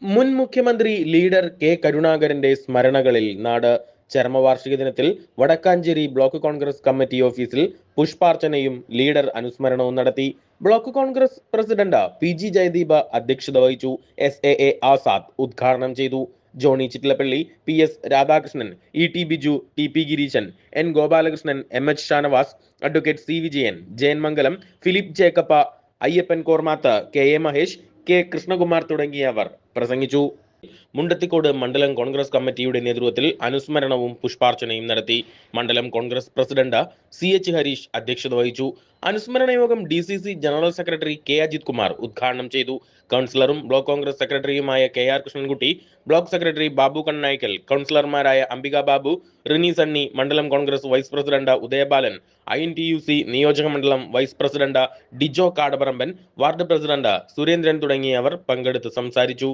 മുൻ മുഖ്യമന്ത്രി leader K കരുണാകരന്റെ സ്മരണകളിൽ നാട് ചരമവാർഷിക ദിനത്തിൽ വടക്കാഞ്ചേരി ബ്ലോക്ക് കോൺഗ്രസ് കമ്മിറ്റി ഓഫീസിൽ പുഷ്പാർച്ചനയും ലീഡർ അനുസ്മരണവും നടത്തി. Block Congress president P G. Jayadeep അധ്യക്ഷത വഹിച്ചു. SAA ആസാദ് ഉദ്ഘാടനം ചെയ്തു. Johnny Chittilappilly, PS Radhakrishnan, ET Biju, TP Gireesan, N Gopalakrishnan, MH Shanavas, advocate C Vijayan, Jayan Mangalam, Philip Jacob, Ayyappan Kormath, KA Mahesh, K Krishnakumar തുടങ്ങിയവർ പ്രസംഗിച്ചു. മുണ്ടത്തിക്കോട് മണ്ഡലം കോൺഗ്രസ് കമ്മിറ്റിയുടെ നേതൃത്വത്തിൽ അനുസ്മരണവും പുഷ്പാർച്ചനയും നടത്തി. മണ്ഡലം കോൺഗ്രസ് പ്രസിഡന്റ് CH ഹരീഷ് അധ്യക്ഷത വഹിച്ചു. അനുസ്മരണ യോഗം DCC general secretary K Ajith Kumar ഉദ്ഘാടനം ചെയ്തു. കൗൺസിലറും ബ്ലോക്ക് കോൺഗ്രസ് സെക്രട്ടറിയുമായ KR Krishnankutty, block secretary Babu Kannaykkal, കൗൺസിലർമാരായ അംബിക ബാബു, റിനി സണ്ണി, മണ്ഡലം Congress vice president Udayabalan, INTUC നിയോജക മണ്ഡലം vice president Dijo Kadaparamban, ward president Surendran തുടങ്ങിയവർ പങ്കെടുത്ത് സംസാരിച്ചു.